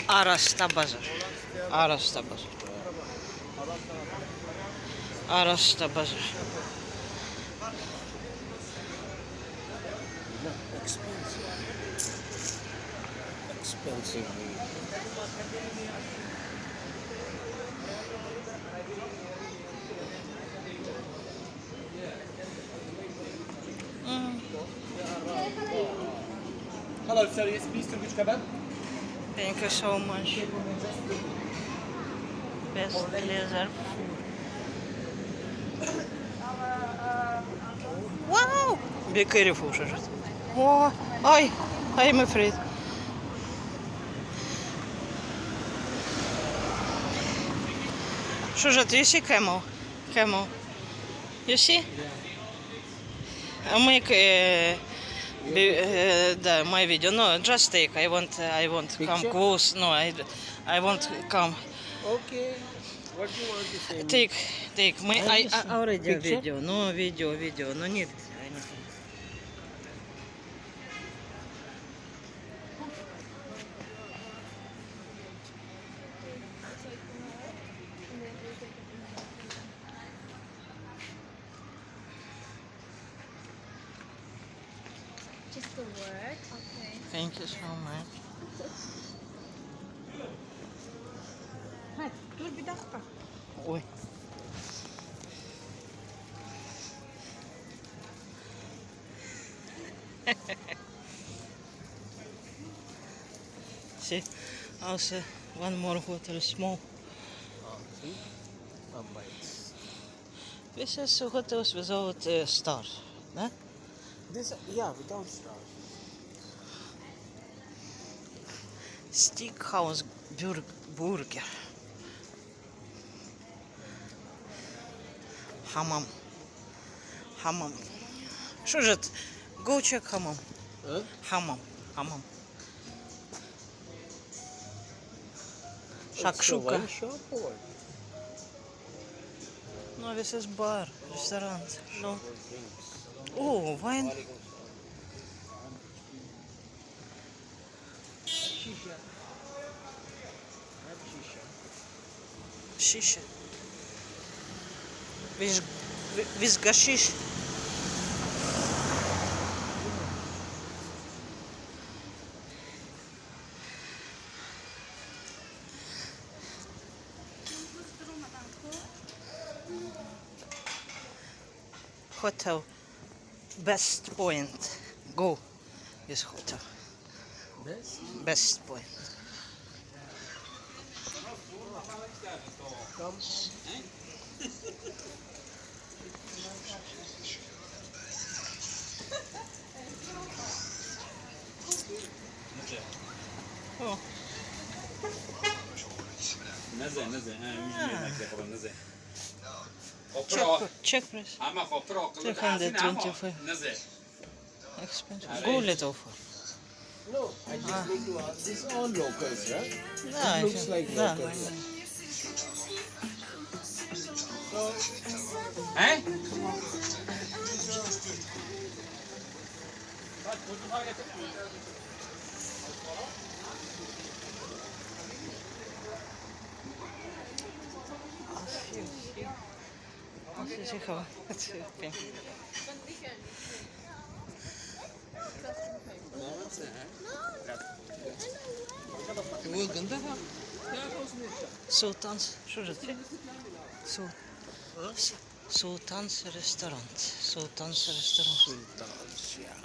Arasta bazar. Arasta bazar. Arasta bazar. Expensive. Expensive. Hello, sir. Yes, please, Turkish kebab. Thank you so much. Best pleasure food. Wow! Be careful, Shajat. Oh, I'm afraid. Shajat, you see camel? Camel. You see? I make my video. No, just take. I want come Picture? close. No, I want come. Okay. What do you want to say? Take. I already Picture? video. No video. No need anything. Just the word. Okay. Thank you so much. Hadi dur bir dakika. Ой. See, also one more hotel small. See? Bites. This is hotels without star. No? This, yeah, without stars. Steakhouse burger. Hammam. Что же это? Go check hammam. Huh? Hammam. It's a Shakshuka. wine shop or what? No, this is bar, restaurant. No. For drinks. Oh, wine. Shisha. Have shisha. Shisha. With gashish. Hotel. Best point. Go. This hotel. Best? Best point. Come. Oh. نزه 100 متر خب نزه Check price. اما خب تو 325. نزه Expensive. Go little for. No, I just need to ask. These are all locals, right? Да, It looks like да. locals. So, He? Ciekawe. Sultan's, що ж це? Sultan's restaurant. Sultan's restaurant. Sultans, yeah.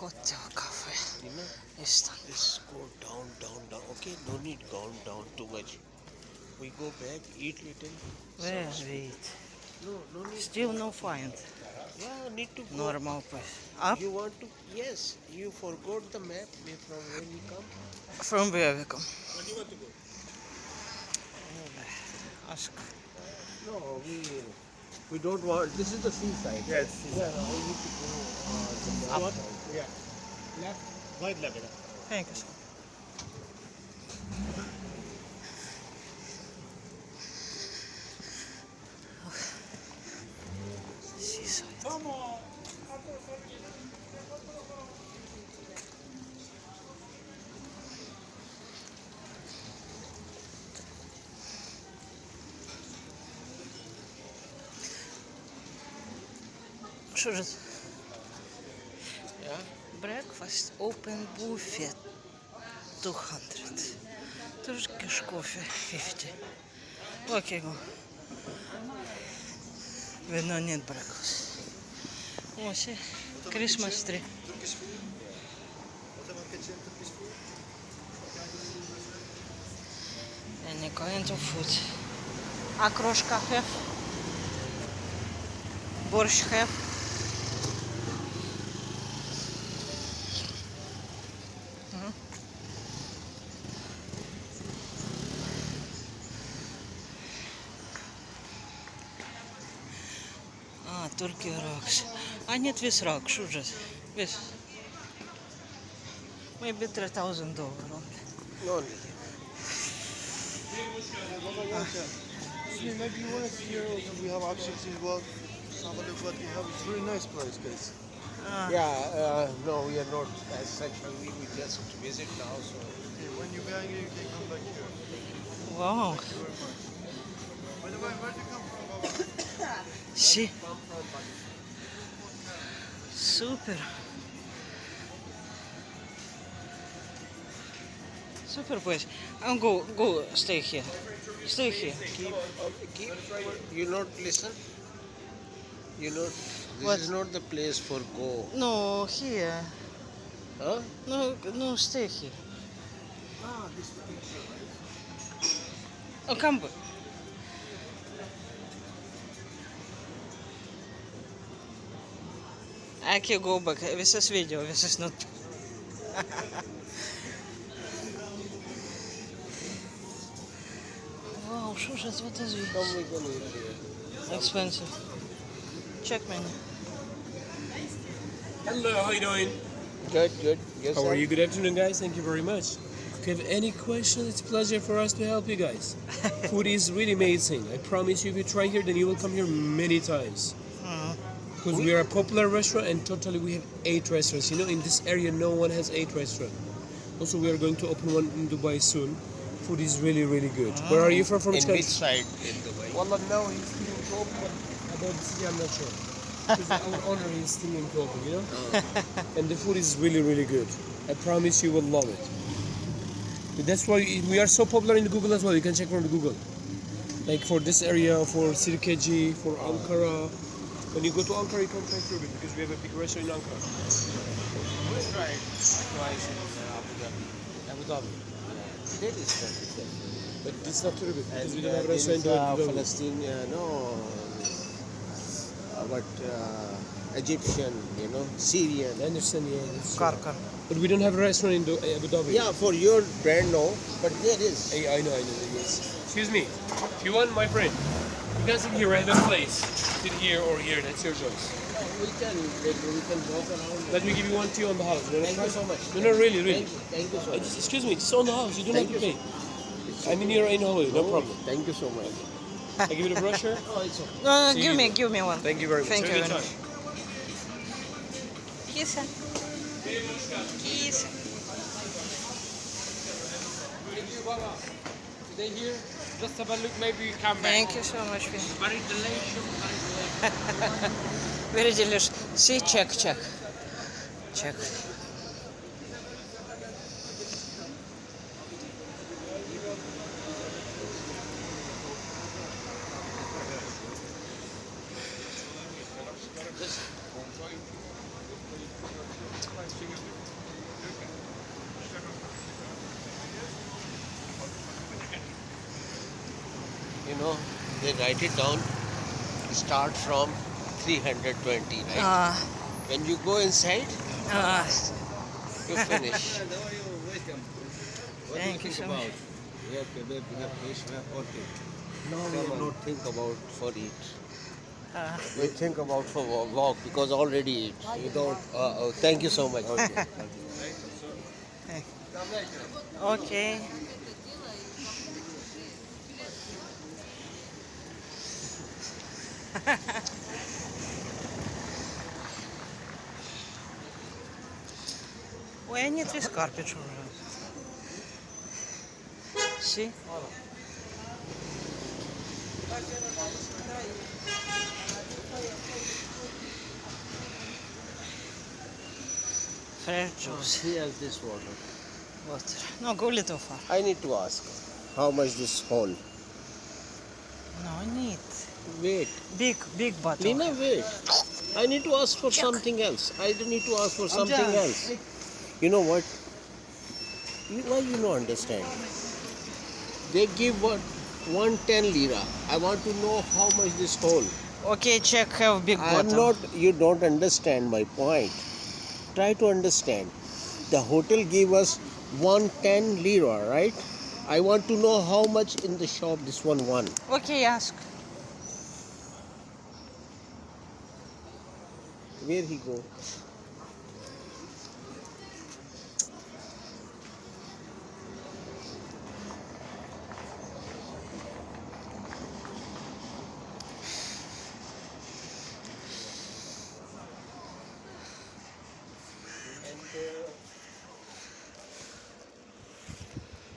Hotel cafe. You know, Istanbul. let's go down. Okay, no need down too much. We go back, eat little. Where wait? No need. Still no find. Yeah, need to go. Normal place. Up You want to? Yes. You forgot the map from where we come. from where we come. Where do you want to go? Ask. No, we don't want. This is the seaside. Yes. Yeah, we need to go. What? Yeah. Left. Right left. Thank you. Seaside. Come on. Что же? Yeah. Breakfast open buffet 200. Turkish coffee 50. Окей, го. Видно, нет breakfast. О, see, Christmas tree. Any kind of food. Окрошка have. Борщ have. Turkey rocks. А нет, весь рак, что же? Весь. Maybe $3,000. No. Maybe you want to hear we have options as well. Have a look what we have. It's really nice price, guys. Yeah, no, we are not as such. We just visit now, so. Okay, when you're back here, you can come back here. Wow. Thank you very much. By the way, where'd you come from, Baba? See. Super. Super place. I'm go stay here. Stay here. Keep. You not listen. You not. This What? is not the place for go. No, here. Huh? No, stay here. Ah, this picture, right? Oh, come back. I can go back. This is video. This is not. Wow, что же это вот из Come we can eat here. Expensive. Check menu. Hello, how you doing? Good, good. Yes, How sir. are you? Good afternoon, guys. Thank you very much. If you have any questions, it's a pleasure for us to help you guys. Food is really amazing. I promise you, if you try here, then you will come here many times. Because we are a popular restaurant and totally we have 8 restaurants. You know, in this area, no one has 8 restaurants. Also, we are going to open one in Dubai soon. Food is really, really good. Where are you from? From which In which country? side in Dubai? Wallah, now he's still in Cope, but about the city, I'm not sure. Because our owner is still in Cope, you know? And the food is really, really good. I promise you will love it. But that's why we are so popular in Google as well. You can check from the Google. Like for this area, for Sirkeci, for Ankara. When you go to Ankara, you can try through it because we have a big restaurant in Ankara. Right. Twice in Abu Dhabi. That is right. But it's not true because And we don't have a there is restaurant in Abu Dhabi. Palestinian, but Egyptian, you know, Syrian. I understand, yeah. That's true. Карка. But we don't have a restaurant in Abu Dhabi. Yeah, for your brand, no, but there is. I know, yes. Excuse me. If you want, my friend, you can sit here at this place. Sit here or here, that's your choice. We can walk around. Let me give you one tea on the house. Thank you so much. No, really, really. Thank you so much. Excuse me, it's on the house. You don't Thank have to you pay. I mean, you're in holiday, no problem. Thank you so much. I give you the brochure. Oh, it's okay. No, See give you. me one. Thank you very much. Thank Have a you good very time. Киса. Киса. Thank you, Baba. Stay here. Just have a look. Maybe you come back. Thank you so much. Very delicious. Very delicious. See, check. Check. You know, they write it down. Start from 320, right? When you go inside, you finish. Thank you so much. We have kebab, we have fish, we have everything. No, we do not think about for eat. We think about for walk because already eat. You don't. Thank you so much. Okay. Окей. Ой, а нет весь карпич уже. Си. Fresh juice. Here's this water. Water. No, go little far. I need to ask how much this hole. No need. Wait. Big bottle. Lina, wait. I need to ask for something else. I don't need to ask for something else. You know what? Why you don't understand? They give what? 110 lira. I want to know how much this hole. Okay, check have big I am bottle. not. You don't understand my point. Try to understand. The hotel gave us 110 lira, right? I want to know how much in the shop this one won. Okay, ask. Where he go?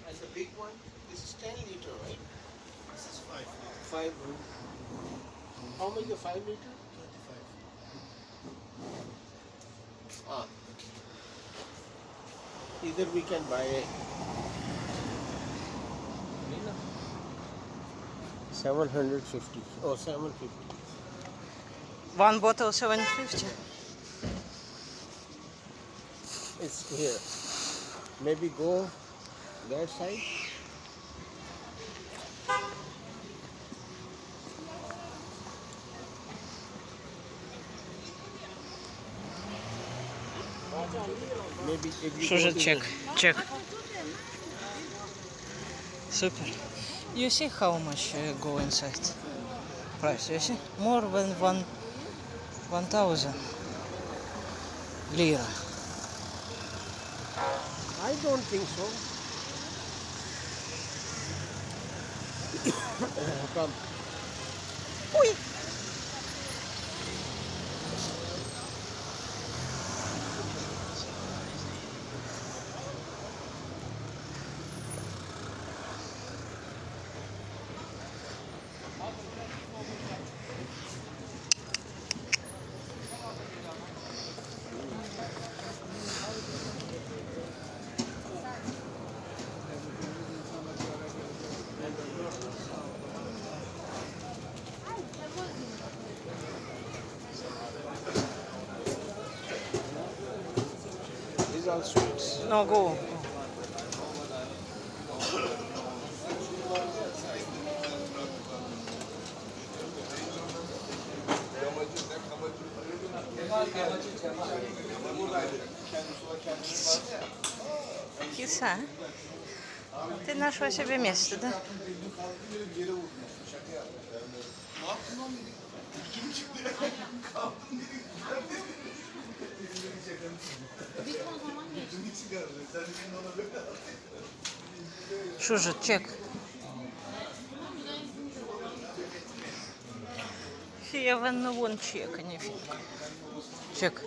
And the big one, this is 10 liter, right? This is 5. 5. How much the 5 liter? 25. Ah. Either we can buy 750. Oh, 750. One bottle 750. It's here. Maybe go that side. Maybe if you Что go же to check? Check. Super. You see how much go inside? Price, you see? More than 1,000 lira. I don't think so. Come. These are sweets. No, go. Киса, ты нашла себе место, да? Что же, чек? Явно вон чек, а не финка. Чек.